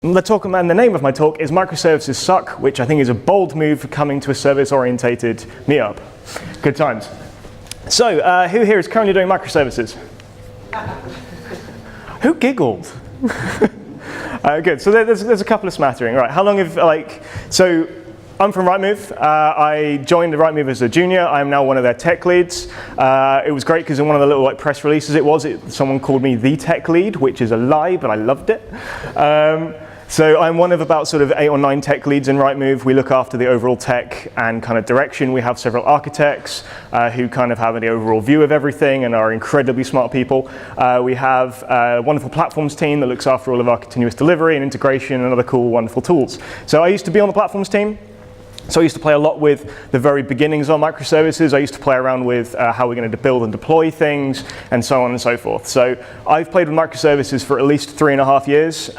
The name of my talk is Microservices Suck, which I think is a bold move for coming to a service-orientated meetup. Good times. So, who here is currently doing microservices? Who giggled? Good, so there's a couple of smattering. Right, how long have, so I'm from Rightmove. I joined Rightmove as a junior. I'm now one of their tech leads. It was great because in one of the little press releases someone called me the tech lead, which is a lie, but I loved it. So I'm one of about sort of 8 or 9 tech leads in Rightmove. We look after the overall tech and kind of direction. We have several architects who kind of have the overall view of everything and are incredibly smart people. We have a wonderful platforms team that looks after all of our continuous delivery and integration and other cool, wonderful tools. So I used to be on the platforms team. So I used to play a lot with the very beginnings of microservices. I used to play around with how we're going to build and deploy things, and so on and so forth. So I've played with microservices for at least 3.5 years.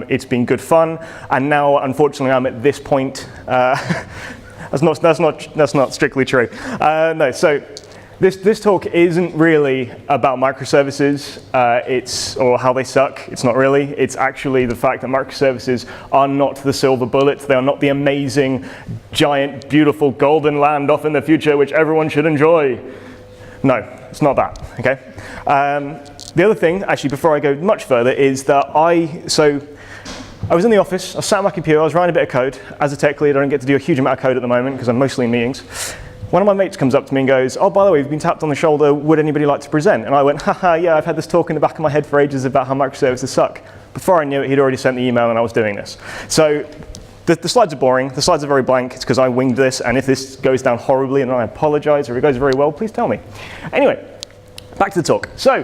It's been good fun, and now, unfortunately, I'm at this point. That's not strictly true. No, so this talk isn't really about microservices. Or how they suck. It's not really. It's actually the fact that microservices are not the silver bullet. They are not the amazing, giant, beautiful golden land off in the future which everyone should enjoy. No, it's not that. Okay. The other thing, actually, before I go much further, is that I was in the office. I sat on my computer. I was writing a bit of code. As a tech lead, I don't get to do a huge amount of code at the moment because I'm mostly in meetings. One of my mates comes up to me and goes, "Oh, by the way, we've been tapped on the shoulder. Would anybody like to present?" And I went, "Haha, yeah, I've had this talk in the back of my head for ages about how microservices suck." Before I knew it, he'd already sent the email and I was doing this. So the slides are boring. The slides are very blank. It's because I winged this. And if this goes down horribly, and I apologize, or if it goes very well, please tell me. Anyway, back to the talk. So,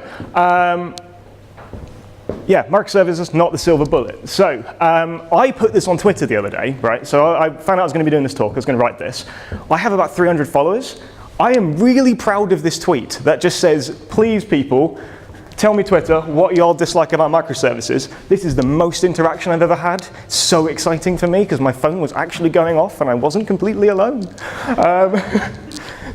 yeah, microservices, not the silver bullet. So I put this on Twitter the other day, right? So I found out I was going to be doing this talk. I was going to write this. I have about 300 followers. I am really proud of this tweet that just says, "Please, people, tell me Twitter what y'all dislike about microservices." This is the most interaction I've ever had. It's so exciting for me because my phone was actually going off and I wasn't completely alone.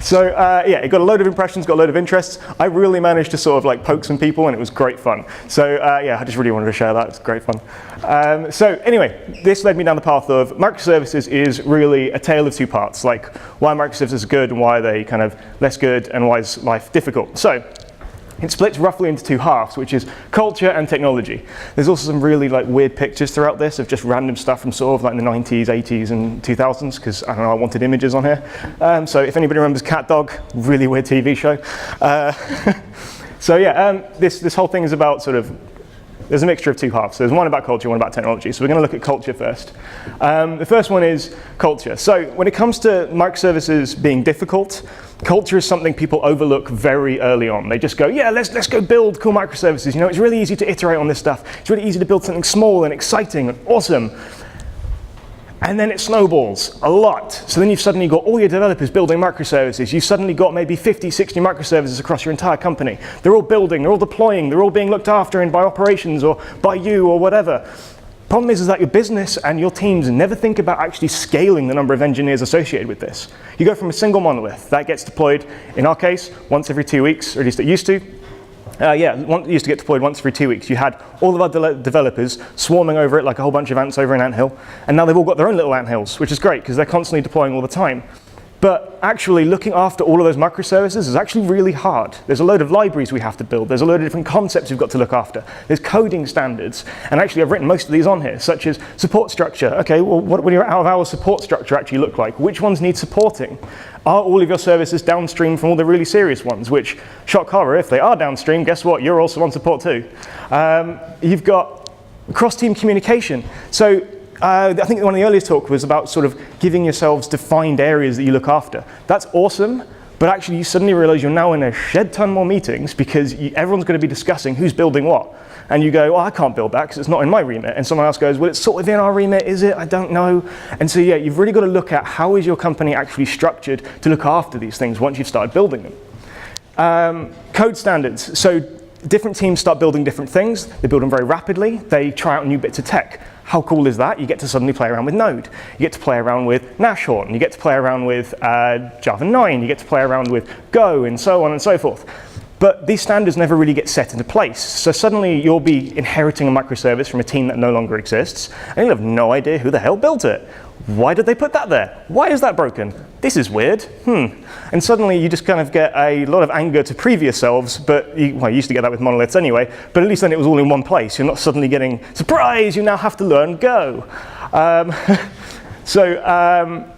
So yeah, it got a load of impressions, got a load of interests. I really managed to sort of poke some people, and it was great fun. So yeah, I just really wanted to share that. It's great fun. So anyway, this led me down the path of microservices is really a tale of two parts, like why microservices are good and why are they kind of less good and why is life difficult. So it splits roughly into 2 halves, which is culture and technology. There's also some really weird pictures throughout this of just random stuff from sort of the 90s, 80s, and 2000s, because I don't know, I wanted images on here. So if anybody remembers Cat Dog, really weird TV show. So yeah, this whole thing is about there's a mixture of 2 halves. So there's one about culture, one about technology. So we're going to look at culture first. The first one is culture. So when it comes to microservices being difficult, culture is something people overlook very early on. They just go, yeah, let's go build cool microservices. You know, it's really easy to iterate on this stuff. It's really easy to build something small and exciting and awesome. And then it snowballs a lot. So then you've suddenly got all your developers building microservices. You've suddenly got maybe 50, 60 microservices across your entire company. They're all building, they're all deploying, they're all being looked after by operations or by you or whatever. Problem is that your business and your teams never think about actually scaling the number of engineers associated with this. You go from a single monolith that gets deployed, in our case, once every 2 weeks, or at least it used to. It used to get deployed once every 2 weeks. You had all of our developers swarming over it like a whole bunch of ants over an anthill, and now they've all got their own little anthills, which is great because they're constantly deploying all the time. But actually looking after all of those microservices is actually really hard. There's a load of libraries we have to build. There's a load of different concepts we've got to look after. There's coding standards. And actually I've written most of these on here, such as support structure. Okay, well, what will your out-of-hours support structure actually look like? Which ones need supporting? Are all of your services downstream from all the really serious ones? Which, shock horror, if they are downstream, guess what? You're also on support too. You've got cross-team communication. So I think one of the earliest talk was about giving yourselves defined areas that you look after. That's awesome, but actually you suddenly realize you're now in a shed ton more meetings because everyone's going to be discussing who's building what. And you go, well, I can't build that because it's not in my remit. And someone else goes, well, it's sort of in our remit, is it? I don't know. And so yeah, you've really got to look at how is your company actually structured to look after these things once you've started building them. Code standards. So different teams start building different things. They build them very rapidly. They try out new bits of tech. How cool is that? You get to suddenly play around with Node. You get to play around with Nashorn. You get to play around with Java 9. You get to play around with Go, and so on and so forth. But these standards never really get set into place. So suddenly you'll be inheriting a microservice from a team that no longer exists, and you'll have no idea who the hell built it. Why did they put that there? Why is that broken? This is weird. And suddenly you just kind of get a lot of anger to previous selves, but you used to get that with monoliths anyway, but at least then it was all in one place. You're not suddenly getting, surprise, you now have to learn Go.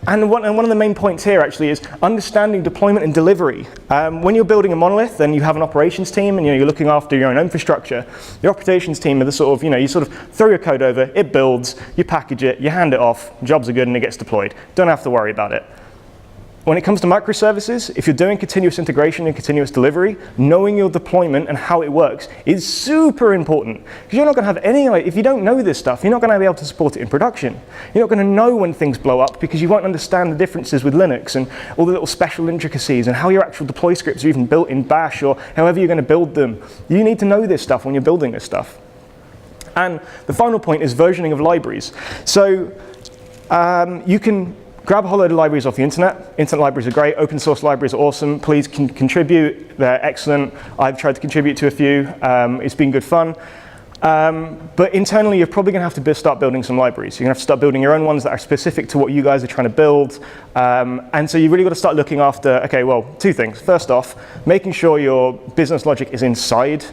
And one of the main points here actually is understanding deployment and delivery. When you're building a monolith and you have an operations team and you're looking after your own infrastructure, the operations team are the sort of, you sort of throw your code over, it builds, you package it, you hand it off, jobs are good and it gets deployed. Don't have to worry about it. When it comes to microservices, if you're doing continuous integration and continuous delivery, knowing your deployment and how it works is super important. Because you're not going to have any, if you don't know this stuff, you're not going to be able to support it in production. You're not going to know when things blow up because you won't understand the differences with Linux and all the little special intricacies and how your actual deploy scripts are even built in Bash or however you're going to build them. You need to know this stuff when you're building this stuff. And the final point is versioning of libraries. So you can grab a whole load of libraries off the internet. Internet libraries are great. Open source libraries are awesome. Please contribute. They're excellent. I've tried to contribute to a few. It's been good fun. But internally, you're probably going to have to start building some libraries. You're going to have to start building your own ones that are specific to what you guys are trying to build. And so you've really got to start looking after, okay, well, two things. First off, making sure your business logic is inside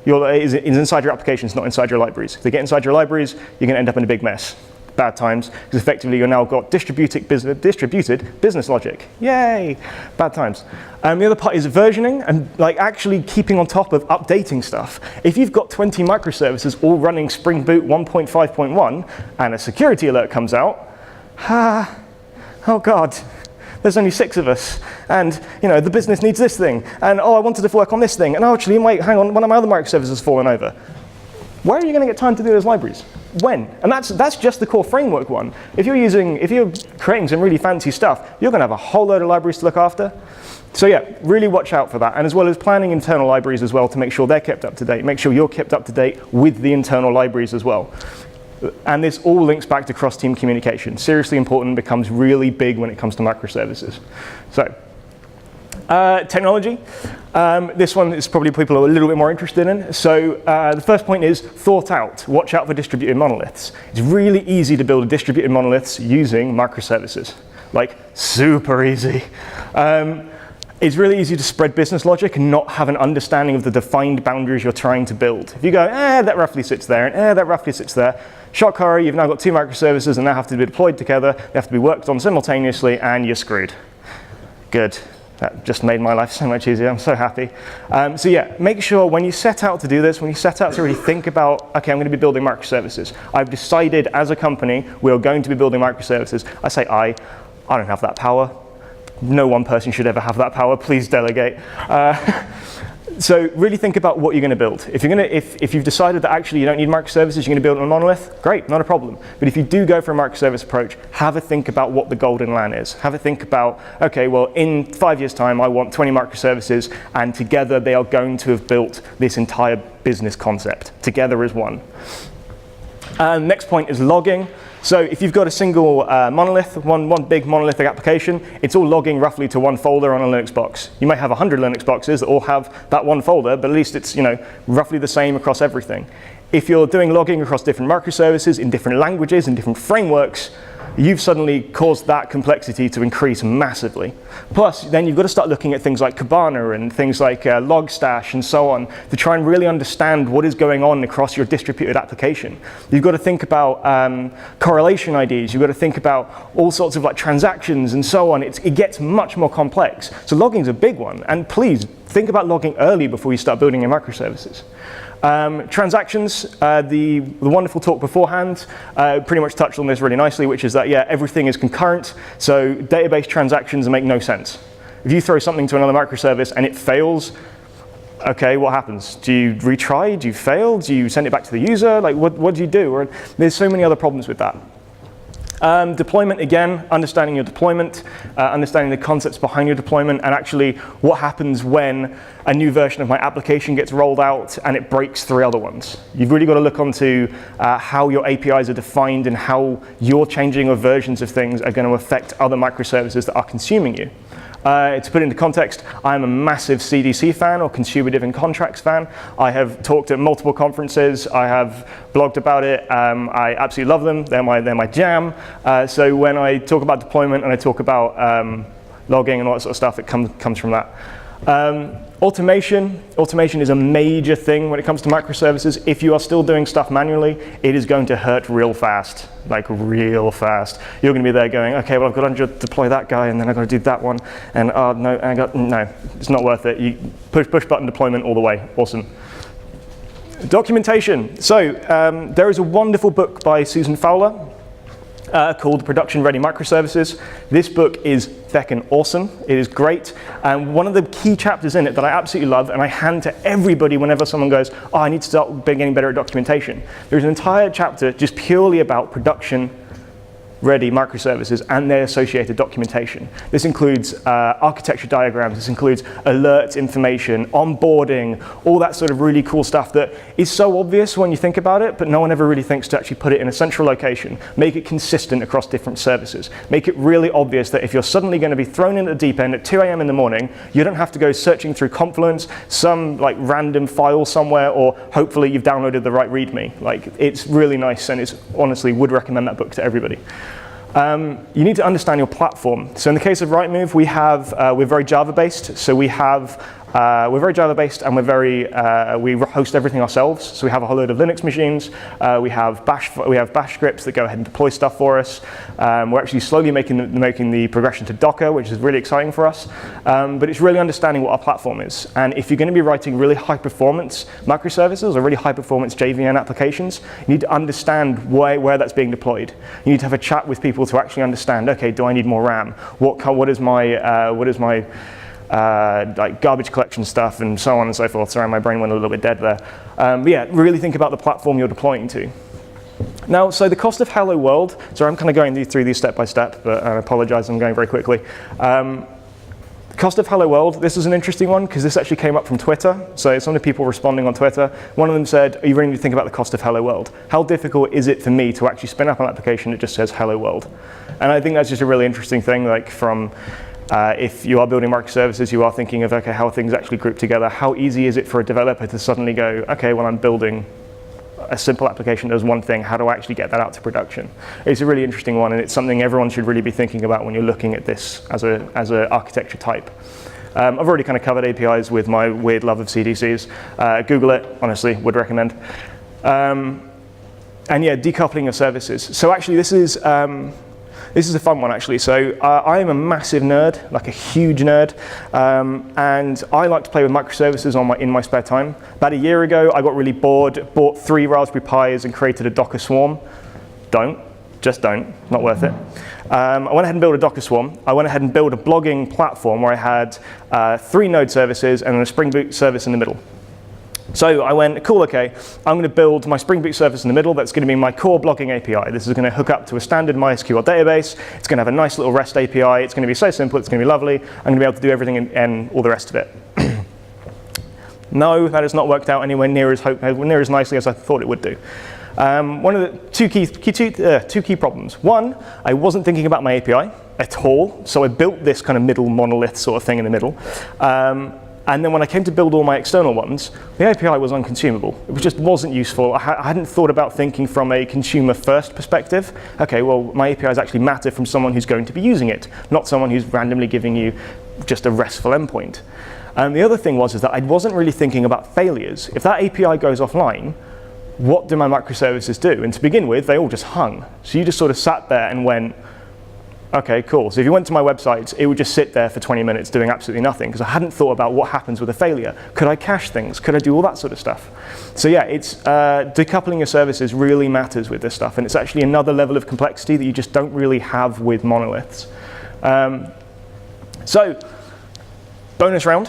inside your applications, not inside your libraries. If they get inside your libraries, you're going to end up in a big mess. Bad times, because effectively you've now got distributed business logic. Yay, bad times. The other part is versioning and actually keeping on top of updating stuff. If you've got 20 microservices all running Spring Boot 1.5.1 and a security alert comes out, oh God, there's only 6 of us, and the business needs this thing, and I wanted to work on this thing, and actually, wait, hang on, one of my other microservices has fallen over. Where are you going to get time to do those libraries? When? And that's just the core framework one. If you're creating some really fancy stuff, you're going to have a whole load of libraries to look after. So yeah, really watch out for that. And as well as planning internal libraries as well to make sure they're kept up to date. Make sure you're kept up to date with the internal libraries as well. And this all links back to cross-team communication. Seriously important, becomes really big when it comes to microservices. So, technology. This one is probably people are a little bit more interested in. So the first point is thought out. Watch out for distributed monoliths. It's really easy to build distributed monoliths using microservices. Super easy. It's really easy to spread business logic and not have an understanding of the defined boundaries you're trying to build. If you go, that roughly sits there, and that roughly sits there, shock horror, you've now got 2 microservices and they have to be deployed together, they have to be worked on simultaneously, and you're screwed. Good. That just made my life so much easier. I'm so happy. So yeah, make sure when you set out to do this, when you set out to really think about, okay, I'm going to be building microservices. I've decided as a company we are going to be building microservices. I say I don't have that power. No one person should ever have that power. Please delegate. So really think about what you're going to build. If you've decided that actually you don't need microservices, you're going to build a monolith, great, not a problem. But if you do go for a microservice approach, have a think about what the golden LAN is. Have a think about, okay, well, in 5 years' time, I want 20 microservices, and together they are going to have built this entire business concept, together as one. Next point is logging. So if you've got a single monolith, one big monolithic application, it's all logging roughly to one folder on a Linux box. You might have 100 Linux boxes that all have that one folder, but at least it's roughly the same across everything. If you're doing logging across different microservices in different languages and different frameworks, you've suddenly caused that complexity to increase massively. Plus, then you've got to start looking at things like Kibana and things like Logstash and so on to try and really understand what is going on across your distributed application. You've got to think about correlation IDs. You've got to think about all sorts of transactions and so on. It gets much more complex. So logging is a big one. And please, think about logging early before you start building your microservices. Transactions, the wonderful talk beforehand pretty much touched on this really nicely, which is that, yeah, everything is concurrent, so database transactions make no sense. If you throw something to another microservice and it fails, okay, what happens? Do you retry? Do you fail? Do you send it back to the user? What do you do? Or, there's so many other problems with that. Deployment, again, understanding your deployment, understanding the concepts behind your deployment, and actually what happens when a new version of my application gets rolled out and it breaks 3 other ones. You've really got to look onto how your APIs are defined and how your changing of versions of things are going to affect other microservices that are consuming you. To put it into context, I'm a massive CDC fan, or Consumer Driven Contracts fan. I have talked at multiple conferences. I have blogged about it. I absolutely love them. They're my jam. So when I talk about deployment and I talk about logging and all that sort of stuff, it comes from that. Automation is a major thing when it comes to microservices. If you are still doing stuff manually, it is going to hurt real fast, like real fast. You're going to be there going, okay, well I've got to deploy that guy, and then I've got to do that one, and no, it's not worth it. You push button deployment all the way. Awesome. Documentation. So there is a wonderful book by Susan Fowler called Production Ready Microservices. This book is feckin' awesome. It is great. And one of the key chapters in it that I absolutely love, and I hand to everybody whenever someone goes, oh, I need to start getting better at documentation. There's an entire chapter just purely about production ready microservices and their associated documentation. This includes architecture diagrams, this includes alert information, onboarding, all that sort of really cool stuff that is so obvious when you think about it, but no one ever really thinks to actually put it in a central location, make it consistent across different services, make it really obvious that if you're suddenly going to be thrown in at the deep end at 2 a.m. in the morning, you don't have to go searching through Confluence, some like random file somewhere, or hopefully you've downloaded the right README. Like, it's really nice, and it's honestly would recommend that book to everybody. You need to understand your platform. So in the case of Rightmove, we're very Java-based. So we're very Java-based, and we host everything ourselves. So we have a whole load of Linux machines. We have Bash scripts that go ahead and deploy stuff for us. We're actually slowly making the progression to Docker, which is really exciting for us. But it's really understanding what our platform is. And if you're going to be writing really high-performance microservices or really high-performance JVM applications, you need to understand where that's being deployed. You need to have a chat with people to actually understand, okay, do I need more RAM? What is my like garbage collection stuff, and so on and so forth. Sorry, my brain went a little bit dead there. But yeah, really think about the platform you're deploying to. Now, so the cost of Hello World, sorry, I'm kind of going through these step by step, but I apologize, I'm going very quickly. The cost of Hello World, this is an interesting one because this actually came up from Twitter. So some of the people responding on Twitter, one of them said, are you really need to think about the cost of Hello World? How difficult is it for me to actually spin up an application that just says Hello World? And I think that's just a really interesting thing, like from if you are building microservices, you are thinking of, okay, how things actually group together. How easy is it for a developer to suddenly go, okay, well, I'm building a simple application that does one thing. How do I actually get that out to production? It's a really interesting one, and it's something everyone should really be thinking about when you're looking at this as an architecture type. I've already kind of covered APIs with my weird love of CDCs. Google it, honestly, would recommend. And yeah, decoupling of services. So actually, this is a fun one, actually. So I am a massive nerd, like a huge nerd, and I like to play with microservices in my spare time. About a year ago, I got really bored, bought 3 Raspberry Pis and created a Docker swarm. Just don't, not worth it. I went ahead and built a Docker swarm. I went ahead and built a blogging platform where I had 3 node services and a Spring Boot service in the middle. So I went, cool, okay, I'm going to build my Spring Boot service in the middle. That's going to be my core blogging API. This is going to hook up to a standard MySQL database. It's going to have a nice little REST API. It's going to be so simple. It's going to be lovely. I'm going to be able to do everything and all the rest of it. No, that has not worked out anywhere near as nicely as I thought it would do. One of the two key problems. One, I wasn't thinking about my API at all. So I built this kind of middle monolith sort of thing in the middle. And then when I came to build all my external ones, the API was unconsumable. It just wasn't useful. I hadn't thought about thinking from a consumer-first perspective. Okay, well, my APIs actually matter from someone who's going to be using it, not someone who's randomly giving you just a RESTful endpoint. And the other thing was that I wasn't really thinking about failures. If that API goes offline, what do my microservices do? And to begin with, they all just hung. So you just sort of sat there and went, okay, cool. So if you went to my website, it would just sit there for 20 minutes doing absolutely nothing because I hadn't thought about what happens with a failure. Could I cache things? Could I do all that sort of stuff? So yeah, it's decoupling your services really matters with this stuff, and it's actually another level of complexity that you just don't really have with monoliths. So bonus round,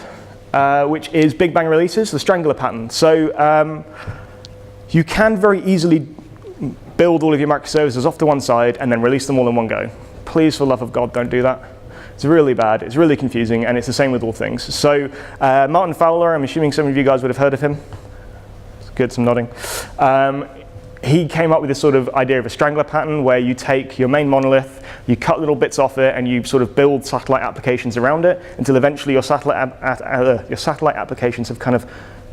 which is Big Bang releases, the strangler pattern. So you can very easily build all of your microservices off to one side and then release them all in one go. Please, for the love of God, don't do that. It's really bad, it's really confusing, and it's the same with all things. So Martin Fowler, I'm assuming some of you guys would have heard of him. It's good, some nodding. he came up with this sort of idea of a strangler pattern where you take your main monolith, you cut little bits off it, and you sort of build satellite applications around it until eventually your satellite applications have kind of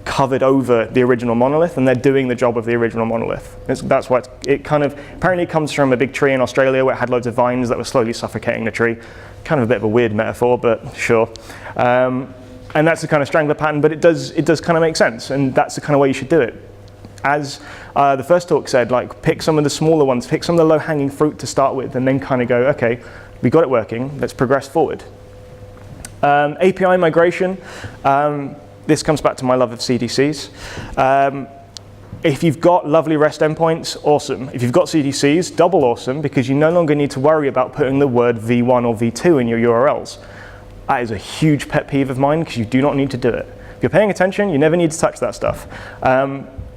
covered over the original monolith, and they're doing the job of the original monolith. That's why it kind of, apparently it comes from a big tree in Australia where it had loads of vines that were slowly suffocating the tree. Kind of a bit of a weird metaphor, but sure. And that's the kind of strangler pattern, but it does kind of make sense, and that's the kind of way you should do it. As the first talk said, like, pick some of the smaller ones, pick some of the low-hanging fruit to start with, and then kind of go, okay, we got it working, let's progress forward. API migration. This comes back to my love of CDCs. If you've got lovely REST endpoints, awesome. If you've got CDCs, double awesome, because you no longer need to worry about putting the word v1 or v2 in your URLs. That is a huge pet peeve of mine, because you do not need to do it. If you're paying attention, you never need to touch that stuff.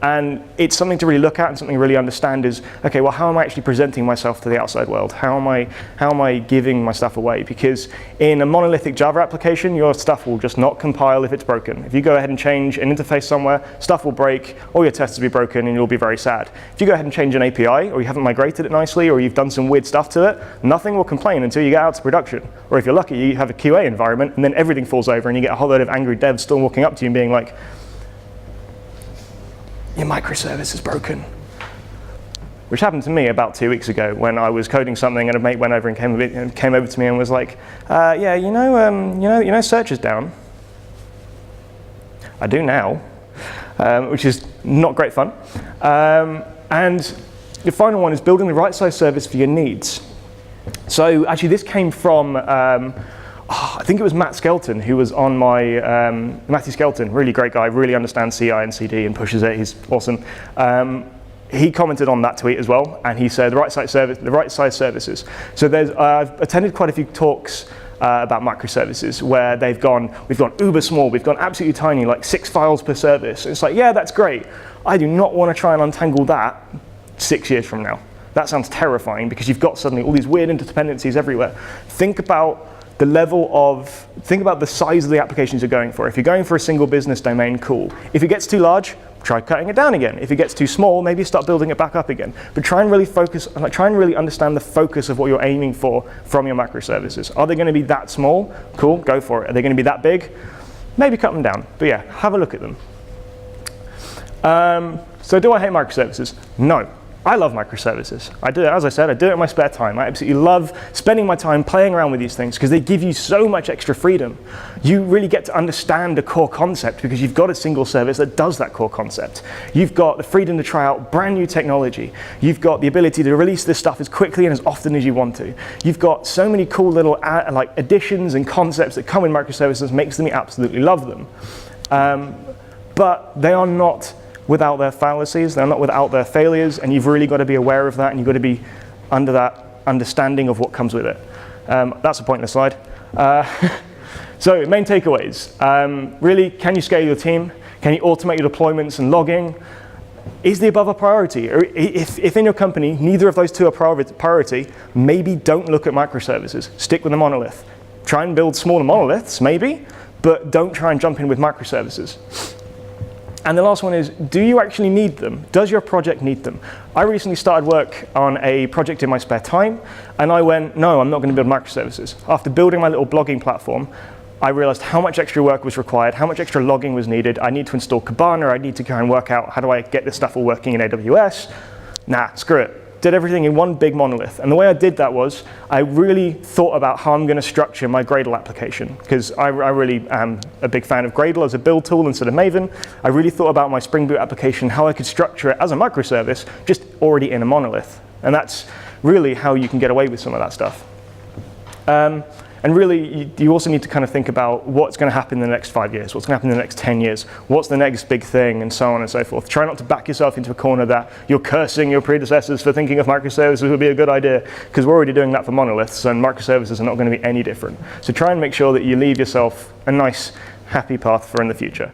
And it's something to really look at and something to really understand is, okay, well, how am I actually presenting myself to the outside world? How am I giving my stuff away? Because in a monolithic Java application, your stuff will just not compile if it's broken. If you go ahead and change an interface somewhere, stuff will break, all your tests will be broken, and you'll be very sad. If you go ahead and change an API, or you haven't migrated it nicely, or you've done some weird stuff to it, nothing will complain until you get out to production. Or if you're lucky, you have a QA environment, and then everything falls over, and you get a whole load of angry devs still walking up to you and being like, your microservice is broken. Which happened to me about 2 weeks ago when I was coding something and a mate went over and came over to me and was like, yeah, you know search is down. I do now, which is not great fun. And the final one is building the right size service for your needs. So actually this came from, I think it was Matt Skelton who was on my, Matthew Skelton, really great guy, really understands CI and CD and pushes it, he's awesome. He commented on that tweet as well, and he said the right size services. So I've attended quite a few talks about microservices where we've gone uber small, we've gone absolutely tiny, like 6 files per service. It's like, yeah, that's great. I do not want to try and untangle that 6 years from now. That sounds terrifying because you've got suddenly all these weird interdependencies everywhere. Think about the size of the applications you're going for. If you're going for a single business domain, cool. If it gets too large, try cutting it down again. If it gets too small, maybe start building it back up again. But try and really understand the focus of what you're aiming for from your microservices. Are they going to be that small? Cool, go for it. Are they going to be that big? Maybe cut them down. But yeah, have a look at them. So do I hate microservices? No. I love microservices. I do it, as I said, I do it in my spare time. I absolutely love spending my time playing around with these things because they give you so much extra freedom. You really get to understand the core concept because you've got a single service that does that core concept. You've got the freedom to try out brand new technology. You've got the ability to release this stuff as quickly and as often as you want to. You've got so many cool little additions and concepts that come in microservices, makes me absolutely love them. But they are not without their fallacies, they're not without their failures, and you've really got to be aware of that, and you've got to be under that understanding of what comes with it. That's a pointless slide. So main takeaways. Really, can you scale your team? Can you automate your deployments and logging? Is the above a priority? Or if in your company, neither of those two are priority, maybe don't look at microservices. Stick with the monolith. Try and build smaller monoliths, maybe, but don't try and jump in with microservices. And the last one is, do you actually need them? Does your project need them? I recently started work on a project in my spare time, and I went, no, I'm not going to build microservices. After building my little blogging platform, I realized how much extra work was required, how much extra logging was needed. I need to install Kibana, I need to go and work out how do I get this stuff all working in AWS. Nah, screw it. Did everything in one big monolith. And the way I did that was I really thought about how I'm going to structure my Gradle application, because I really am a big fan of Gradle as a build tool instead of Maven. I really thought about my Spring Boot application, how I could structure it as a microservice, just already in a monolith. And that's really how you can get away with some of that stuff. And really, you also need to kind of think about what's going to happen in the next 5 years, what's going to happen in the next 10 years, what's the next big thing, and so on and so forth. Try not to back yourself into a corner that you're cursing your predecessors for thinking of microservices would be a good idea, because we're already doing that for monoliths, and microservices are not going to be any different. So try and make sure that you leave yourself a nice, happy path for in the future.